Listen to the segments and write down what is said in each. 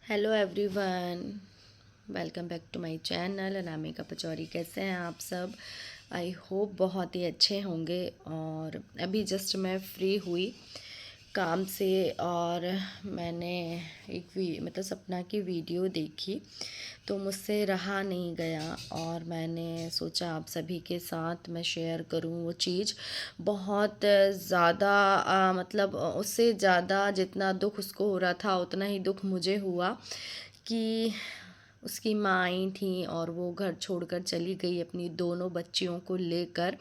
Hello everyone, welcome back to my channel Anamika Pachauri. कैसे हैं आप सब? आई होप बहुत ही अच्छे होंगे। और अभी जस्ट मैं फ्री हुई काम से और मैंने मतलब सपना की वीडियो देखी तो मुझसे रहा नहीं गया और मैंने सोचा आप सभी के साथ मैं शेयर करूं वो चीज़। बहुत ज़्यादा मतलब उससे ज़्यादा जितना दुख उसको हो रहा था उतना ही दुख मुझे हुआ कि उसकी माँ आई थी और वो घर छोड़कर चली गई अपनी दोनों बच्चियों को लेकर।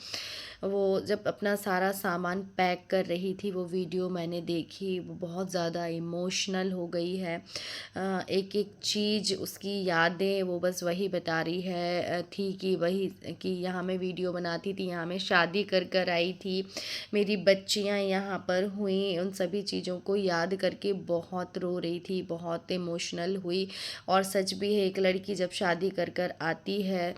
वो जब अपना सारा सामान पैक कर रही थी वो वीडियो मैंने देखी, वो बहुत ज़्यादा इमोशनल हो गई है। एक एक चीज़ उसकी यादें वो बस वही बता रही थी कि वही कि यहाँ मैं वीडियो बनाती थी, यहाँ मैं शादी कर कर आई थी, मेरी बच्चियाँ यहाँ पर हुई, उन सभी चीज़ों को याद करके बहुत रो रही थी, बहुत इमोशनल हुई। और सच भी है, एक लड़की जब शादी कर कर आती है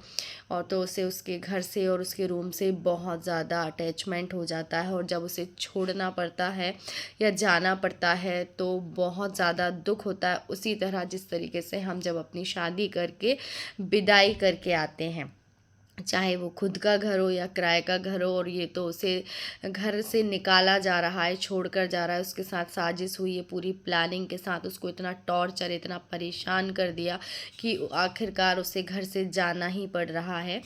और तो उसे उसके घर से और उसके रूम से बहुत ज़्यादा अटैचमेंट हो जाता है और जब उसे छोड़ना पड़ता है या जाना पड़ता है तो बहुत ज़्यादा दुख होता है। उसी तरह जिस तरीके से हम जब अपनी शादी करके विदाई करके आते हैं, चाहे वो खुद का घर हो या किराए का घर हो, और ये तो उसे घर से निकाला जा रहा है, छोड़कर जा रहा है, उसके साथ साजिश हुई है, पूरी प्लानिंग के साथ उसको इतना टॉर्चर, इतना परेशान कर दिया कि आखिरकार उसे घर से जाना ही पड़ रहा है।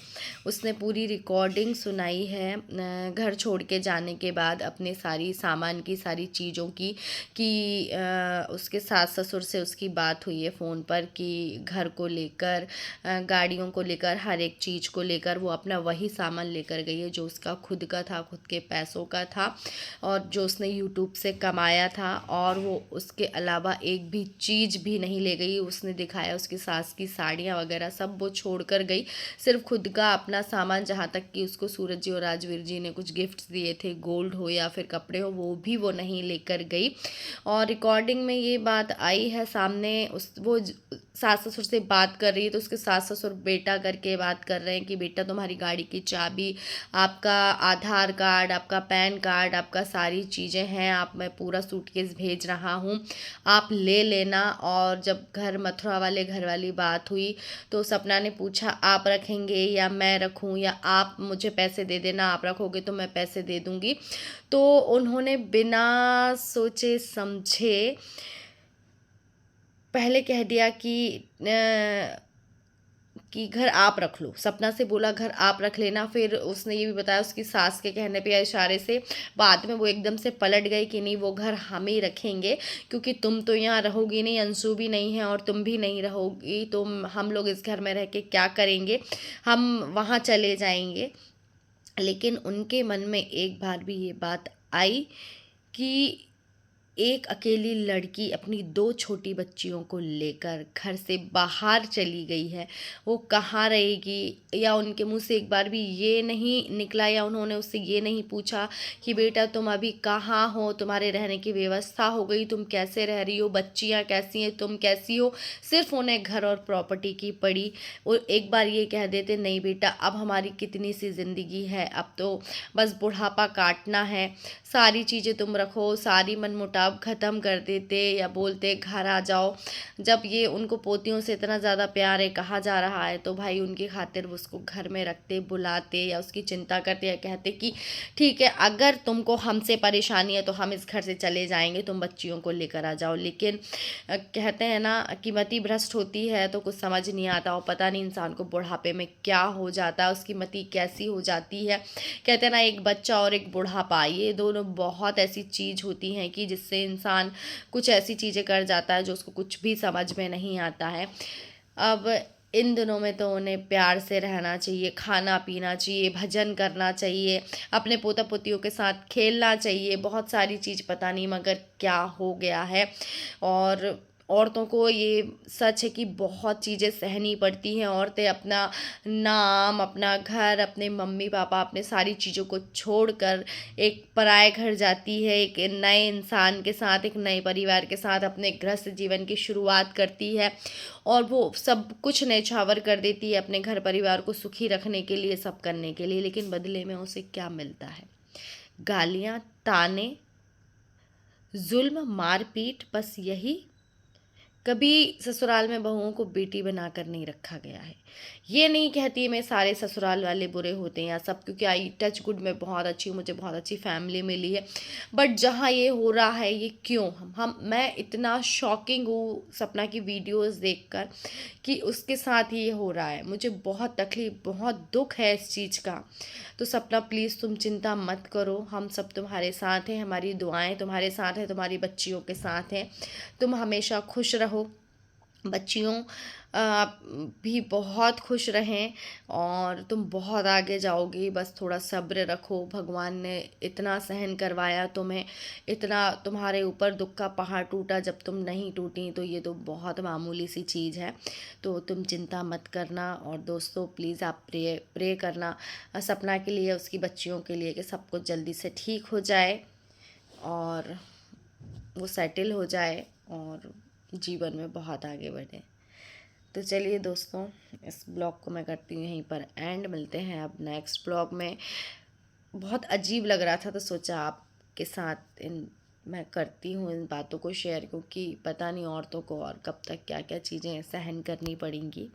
उसने पूरी रिकॉर्डिंग सुनाई है घर छोड़ के जाने के बाद अपने सारी सामान की, सारी चीज़ों की, कि उसके सास ससुर से उसकी बात हुई है फ़ोन पर कि घर को लेकर, गाड़ियों को लेकर, हर एक चीज़ को लेकर वो अपना वही सामान लेकर गई है जो उसका खुद का था, खुद के पैसों का था और जो उसने यूट्यूब से कमाया था। और वो उसके अलावा एक भी चीज़ भी नहीं ले गई। उसने दिखाया उसकी सास की साड़ियाँ वगैरह सब वो छोड़ कर गई, सिर्फ खुद का अपना सामान, जहाँ तक कि उसको सूरज जी और राजवीर जी ने कुछ गिफ्ट्स दिए थे, गोल्ड हो या फिर कपड़े हो, वो भी वो नहीं लेकर गई। और रिकॉर्डिंग में ये बात आई है सामने, सास ससुर से बात कर रही है तो उसके सास ससुर बेटा करके बात कर रहे हैं कि बेटा तुम्हारी गाड़ी की चाबी, आपका आधार कार्ड, आपका पैन कार्ड, आपका सारी चीज़ें हैं, आप, मैं पूरा सूटकेस भेज रहा हूँ, आप ले लेना। और जब घर मथुरा वाले घर वाली बात हुई तो सपना ने पूछा आप रखेंगे या मैं रखूँ, या आप मुझे पैसे दे देना, आप रखोगे तो मैं पैसे दे दूँगी। तो उन्होंने बिना सोचे समझे पहले कह दिया कि घर आप रख लो। सपना से बोला घर आप रख लेना। फिर उसने ये भी बताया उसकी सास के कहने पे या इशारे से, बाद में वो एकदम से पलट गई कि नहीं वो घर हम ही रखेंगे, क्योंकि तुम तो यहाँ रहोगी नहीं, अंशु भी नहीं है और तुम भी नहीं रहोगी, तो हम लोग इस घर में रह के क्या करेंगे, हम वहाँ चले जाएंगे। लेकिन उनके मन में एक बार भी ये बात आई कि एक अकेली लड़की अपनी दो छोटी बच्चियों को लेकर घर से बाहर चली गई है, वो कहाँ रहेगी? या उनके मुंह से एक बार भी ये नहीं निकला, या उन्होंने उससे ये नहीं पूछा कि बेटा तुम अभी कहाँ हो, तुम्हारे रहने की व्यवस्था हो गई, तुम कैसे रह रही हो, बच्चियाँ कैसी हैं, तुम कैसी हो? सिर्फ उन्हें घर और प्रॉपर्टी की पड़ी। और एक बार ये कह देते नहीं बेटा अब हमारी कितनी सी ज़िंदगी है, अब तो बस बुढ़ापा काटना है, सारी चीज़ें तुम रखो, सारी मनमुटाव ख़त्म कर देते या बोलते घर आ जाओ। जब ये उनको पोतियों से इतना ज़्यादा प्यार है, कहा जा रहा है, तो भाई उनकी खातिर वो उसको घर में रखते, बुलाते या उसकी चिंता करते या कहते कि ठीक है अगर तुमको हमसे परेशानी है तो हम इस घर से चले जाएंगे, तुम बच्चियों को लेकर आ जाओ। लेकिन कहते हैं ना कि मति भ्रष्ट होती है तो कुछ समझ नहीं आता, और पता नहीं इंसान को बुढ़ापे में क्या हो जाता है, उसकी मति कैसी हो जाती है। कहते हैं ना एक बच्चा और एक बुढ़ापा, ये दोनों बहुत ऐसी चीज़ होती हैं कि जिससे इंसान कुछ ऐसी चीज़ें कर जाता है जो उसको कुछ भी समझ में नहीं आता है। अब इन दिनों में तो उन्हें प्यार से रहना चाहिए, खाना पीना चाहिए, भजन करना चाहिए, अपने पोता पोतियों के साथ खेलना चाहिए, बहुत सारी चीज़ पता नहीं मगर क्या हो गया है। और औरतों को ये सच है कि बहुत चीज़ें सहनी पड़ती हैं। औरतें अपना नाम, अपना घर, अपने मम्मी पापा, अपने सारी चीज़ों को छोड़कर एक पराए घर जाती है, एक नए इंसान के साथ, एक नए परिवार के साथ अपने गृहस्थ जीवन की शुरुआत करती है और वो सब कुछ न्यौछावर कर देती है अपने घर परिवार को सुखी रखने के लिए, सब करने के लिए। लेकिन बदले में उसे क्या मिलता है? गालियाँ, ताने, जुल्म, मारपीट, बस यही कभी ससुराल में बहुओं को बेटी बनाकर नहीं रखा गया है। ये नहीं कहती मैं सारे ससुराल वाले बुरे होते हैं या सब, क्योंकि आई टच गुड मैं बहुत अच्छी हूँ, मुझे बहुत अच्छी फैमिली मिली है। बट जहाँ ये हो रहा है, ये क्यों, हम मैं इतना शॉकिंग हूँ सपना की वीडियोस देखकर कि उसके साथ ये हो रहा है। मुझे बहुत तकलीफ, बहुत दुख है इस चीज़ का। तो सपना प्लीज़ तुम चिंता मत करो, हम सब तुम्हारे साथ हैं, हमारी दुआएं तुम्हारे साथ हैं, तुम्हारी बच्चियों के साथ हैं। तुम हमेशा खुश रहो, बच्चियों आप भी बहुत खुश रहें और तुम बहुत आगे जाओगी। बस थोड़ा सब्र रखो, भगवान ने इतना सहन करवाया तुम्हें, इतना तुम्हारे ऊपर दुख का पहाड़ टूटा, जब तुम नहीं टूटी तो ये तो बहुत मामूली सी चीज़ है। तो तुम चिंता मत करना। और दोस्तों प्लीज़ आप प्रे प्रे करना सपना के लिए, उसकी बच्चियों के लिए, कि सब कुछ जल्दी से ठीक हो जाए और वो सेटल हो जाए और जीवन में बहुत आगे बढ़े। तो चलिए दोस्तों, इस ब्लॉग को मैं करती हूँ यहीं पर एंड। मिलते हैं अब नेक्स्ट ब्लॉग में। बहुत अजीब लग रहा था तो सोचा आपके साथ इन मैं करती हूँ इन बातों को शेयर, क्योंकि पता नहीं औरतों को और कब तक क्या क्या चीज़ें सहन करनी पड़ेंगी।